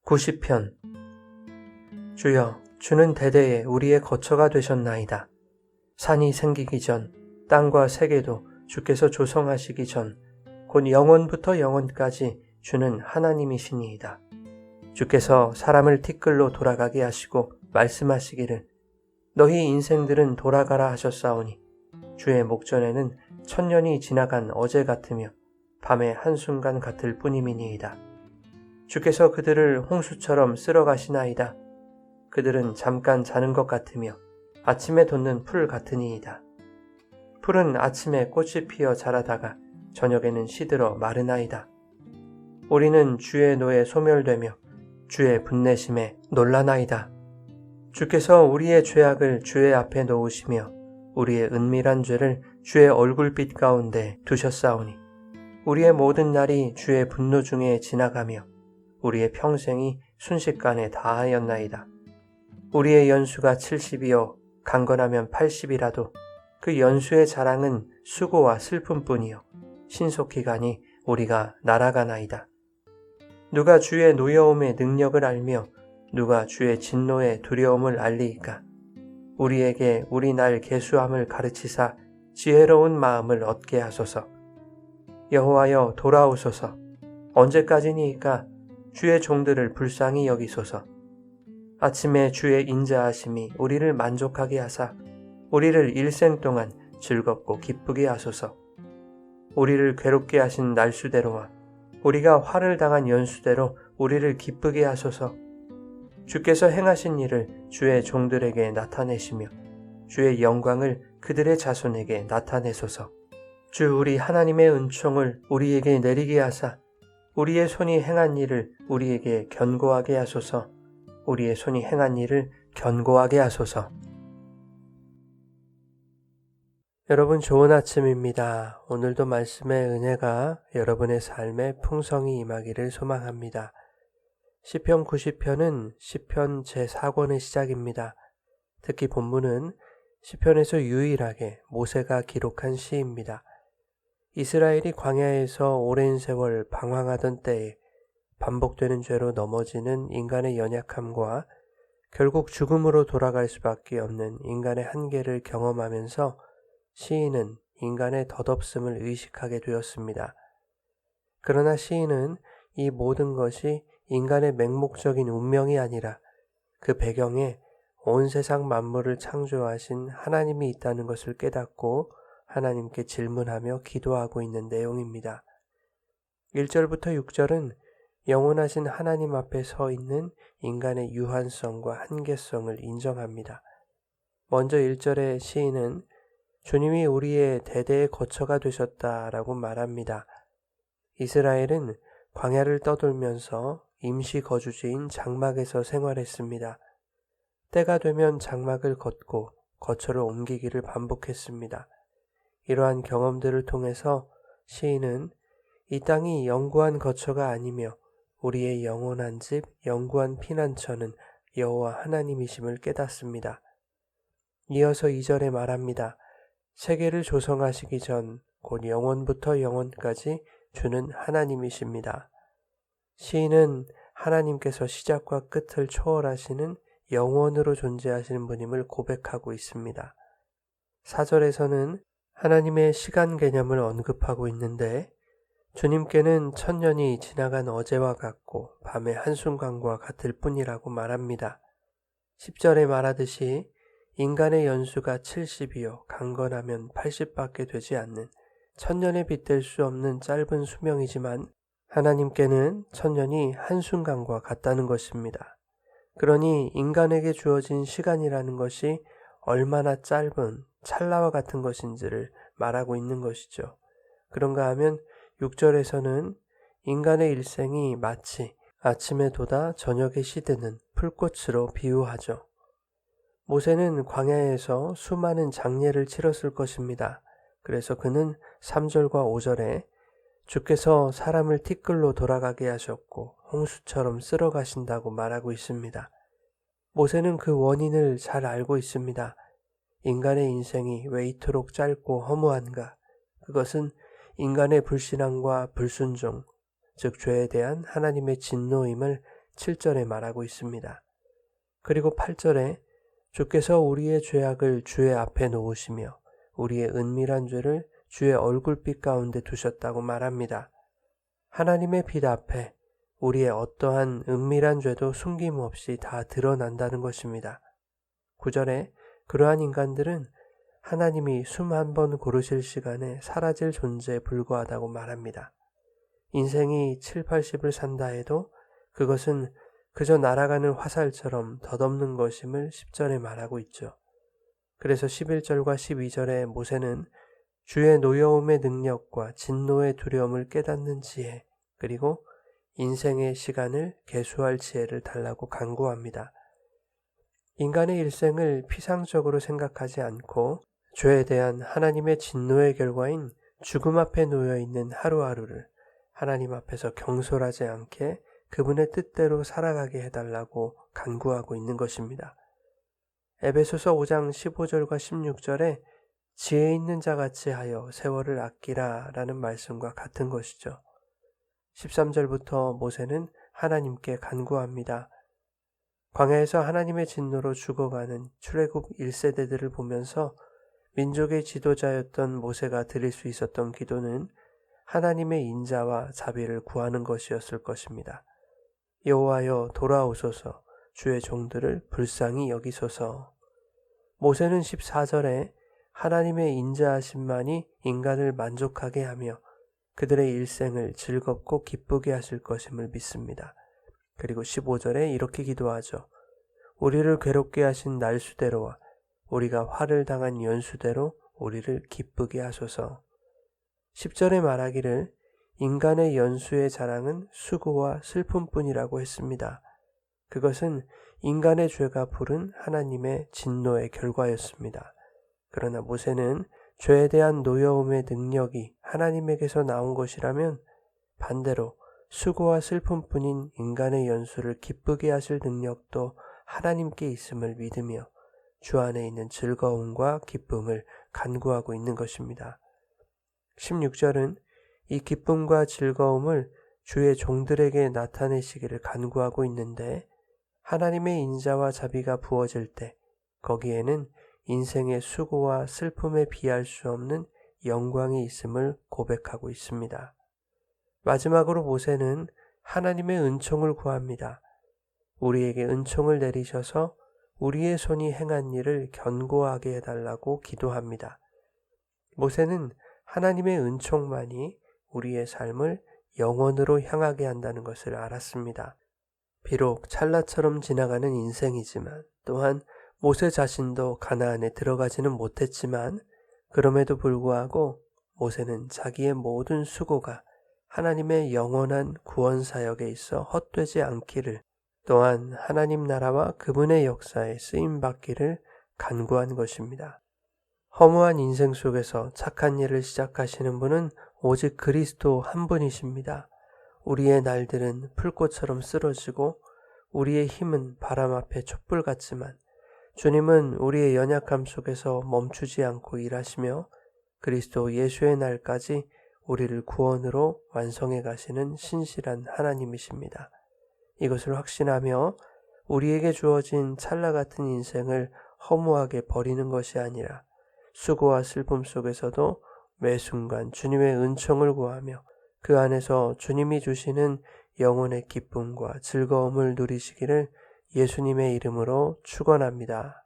90편. 주여, 주는 대대에 우리의 거처가 되셨나이다. 산이 생기기 전, 땅과 세계도 주께서 조성하시기 전, 곧 영원부터 영원까지 주는 하나님이시니이다. 주께서 사람을 티끌로 돌아가게 하시고 말씀하시기를 너희 인생들은 돌아가라 하셨사오니 주의 목전에는 천년이 지나간 어제 같으며 밤의 한순간 같을 뿐임이니이다. 주께서 그들을 홍수처럼 쓸어가시나이다. 그들은 잠깐 자는 것 같으며 아침에 돋는 풀 같으니이다. 풀은 아침에 꽃이 피어 자라다가 저녁에는 시들어 마르나이다. 우리는 주의 노에 소멸되며 주의 분내심에 놀라나이다. 주께서 우리의 죄악을 주의 앞에 놓으시며 우리의 은밀한 죄를 주의 얼굴빛 가운데 두셨사오니 우리의 모든 날이 주의 분노 중에 지나가며 우리의 평생이 순식간에 다하였나이다. 우리의 연수가 70이요 강건하면 80이라도 그 연수의 자랑은 수고와 슬픔뿐이요 신속히 가니 우리가 날아가나이다. 누가 주의 노여움의 능력을 알며 누가 주의 진노의 두려움을 알리이까? 우리에게 우리 날 계수함을 가르치사 지혜로운 마음을 얻게 하소서. 여호와여 돌아오소서. 언제까지니이까? 주의 종들을 불쌍히 여기소서. 아침에 주의 인자하심이 우리를 만족하게 하사 우리를 일생 동안 즐겁고 기쁘게 하소서. 우리를 괴롭게 하신 날수대로와 우리가 화를 당한 연수대로 우리를 기쁘게 하소서. 주께서 행하신 일을 주의 종들에게 나타내시며 주의 영광을 그들의 자손에게 나타내소서. 주 우리 하나님의 은총을 우리에게 내리게 하사 우리의 손이 행한 일을 우리에게 견고하게 하소서. 우리의 손이 행한 일을 견고하게 하소서. 여러분 좋은 아침입니다. 오늘도 말씀의 은혜가 여러분의 삶에 풍성히 임하기를 소망합니다. 시편 90편은 시편 제4권의 시작입니다. 특히 본문은 시편에서 유일하게 모세가 기록한 시입니다. 이스라엘이 광야에서 오랜 세월 방황하던 때에 반복되는 죄로 넘어지는 인간의 연약함과 결국 죽음으로 돌아갈 수밖에 없는 인간의 한계를 경험하면서 시인은 인간의 덧없음을 의식하게 되었습니다. 그러나 시인은 이 모든 것이 인간의 맹목적인 운명이 아니라 그 배경에 온 세상 만물을 창조하신 하나님이 있다는 것을 깨닫고 하나님께 질문하며 기도하고 있는 내용입니다. 1절부터 6절은 영원하신 하나님 앞에 서 있는 인간의 유한성과 한계성을 인정합니다. 먼저 1절의 시인은 주님이 우리의 대대의 거처가 되셨다라고 말합니다. 이스라엘은 광야를 떠돌면서 임시 거주지인 장막에서 생활했습니다. 때가 되면 장막을 걷고 거처를 옮기기를 반복했습니다. 이러한 경험들을 통해서 시인은 이 땅이 영구한 거처가 아니며 우리의 영원한 집, 영구한 피난처는 여호와 하나님이심을 깨닫습니다. 이어서 2절에 말합니다. 세계를 조성하시기 전, 곧 영원부터 영원까지 주는 하나님이십니다. 시인은 하나님께서 시작과 끝을 초월하시는 영원으로 존재하시는 분임을 고백하고 있습니다. 4절에서는 하나님의 시간 개념을 언급하고 있는데 주님께는 천년이 지나간 어제와 같고 밤의 한순간과 같을 뿐이라고 말합니다. 10절에 말하듯이 인간의 연수가 70이요 강건하면 80밖에 되지 않는 천년에 빗댈 수 없는 짧은 수명이지만 하나님께는 천년이 한순간과 같다는 것입니다. 그러니 인간에게 주어진 시간이라는 것이 얼마나 짧은 찰나와 같은 것인지를 말하고 있는 것이죠. 그런가 하면 6절에서는 인간의 일생이 마치 아침에 돋아 저녁에 시드는 풀꽃으로 비유하죠. 모세는 광야에서 수많은 장례를 치렀을 것입니다. 그래서 그는 3절과 5절에 주께서 사람을 티끌로 돌아가게 하셨고 홍수처럼 쓸어가신다고 말하고 있습니다. 모세는 그 원인을 잘 알고 있습니다. 인간의 인생이 왜 이토록 짧고 허무한가? 그것은 인간의 불신앙과 불순종, 즉 죄에 대한 하나님의 진노임을 7절에 말하고 있습니다. 그리고 8절에 주께서 우리의 죄악을 주의 앞에 놓으시며 우리의 은밀한 죄를 주의 얼굴빛 가운데 두셨다고 말합니다. 하나님의 빛 앞에 우리의 어떠한 은밀한 죄도 숨김없이 다 드러난다는 것입니다. 9절에 그러한 인간들은 하나님이 숨 한 번 고르실 시간에 사라질 존재에 불과하다고 말합니다. 인생이 7, 80을 산다 해도 그것은 그저 날아가는 화살처럼 덧없는 것임을 10절에 말하고 있죠. 그래서 11절과 12절에 모세는 주의 노여움의 능력과 진노의 두려움을 깨닫는 지혜, 그리고 인생의 시간을 계수할 지혜를 달라고 간구합니다. 인간의 일생을 피상적으로 생각하지 않고 죄에 대한 하나님의 진노의 결과인 죽음 앞에 놓여 있는 하루하루를 하나님 앞에서 경솔하지 않게 그분의 뜻대로 살아가게 해달라고 간구하고 있는 것입니다. 에베소서 5장 15절과 16절에 지혜 있는 자같이 하여 세월을 아끼라 라는 말씀과 같은 것이죠. 13절부터 모세는 하나님께 간구합니다. 광야에서 하나님의 진노로 죽어가는 출애굽 1세대들을 보면서 민족의 지도자였던 모세가 드릴 수 있었던 기도는 하나님의 인자와 자비를 구하는 것이었을 것입니다. 여호와여 돌아오소서, 주의 종들을 불쌍히 여기소서. 모세는 14절에 하나님의 인자하심만이 인간을 만족하게 하며 그들의 일생을 즐겁고 기쁘게 하실 것임을 믿습니다. 그리고 15절에 이렇게 기도하죠. 우리를 괴롭게 하신 날수대로와 우리가 화를 당한 연수대로 우리를 기쁘게 하소서. 10절에 말하기를 인간의 연수의 자랑은 수고와 슬픔뿐이라고 했습니다. 그것은 인간의 죄가 부른 하나님의 진노의 결과였습니다. 그러나 모세는 죄에 대한 노여움의 능력이 하나님에게서 나온 것이라면 반대로 수고와 슬픔뿐인 인간의 연수를 기쁘게 하실 능력도 하나님께 있음을 믿으며 주 안에 있는 즐거움과 기쁨을 간구하고 있는 것입니다. 16절은 이 기쁨과 즐거움을 주의 종들에게 나타내시기를 간구하고 있는데 하나님의 인자와 자비가 부어질 때 거기에는 인생의 수고와 슬픔에 비할 수 없는 영광이 있음을 고백하고 있습니다. 마지막으로 모세는 하나님의 은총을 구합니다. 우리에게 은총을 내리셔서 우리의 손이 행한 일을 견고하게 해달라고 기도합니다. 모세는 하나님의 은총만이 우리의 삶을 영원으로 향하게 한다는 것을 알았습니다. 비록 찰나처럼 지나가는 인생이지만 또한 모세 자신도 가나안에 들어가지는 못했지만 그럼에도 불구하고 모세는 자기의 모든 수고가 하나님의 영원한 구원 사역에 있어 헛되지 않기를 또한 하나님 나라와 그분의 역사에 쓰임받기를 간구한 것입니다. 허무한 인생 속에서 착한 일을 시작하시는 분은 오직 그리스도 한 분이십니다. 우리의 날들은 풀꽃처럼 쓰러지고 우리의 힘은 바람 앞에 촛불 같지만 주님은 우리의 연약함 속에서 멈추지 않고 일하시며 그리스도 예수의 날까지 우리를 구원으로 완성해 가시는 신실한 하나님이십니다. 이것을 확신하며 우리에게 주어진 찰나 같은 인생을 허무하게 버리는 것이 아니라 수고와 슬픔 속에서도 매 순간 주님의 은총을 구하며 그 안에서 주님이 주시는 영혼의 기쁨과 즐거움을 누리시기를 예수님의 이름으로 축원합니다.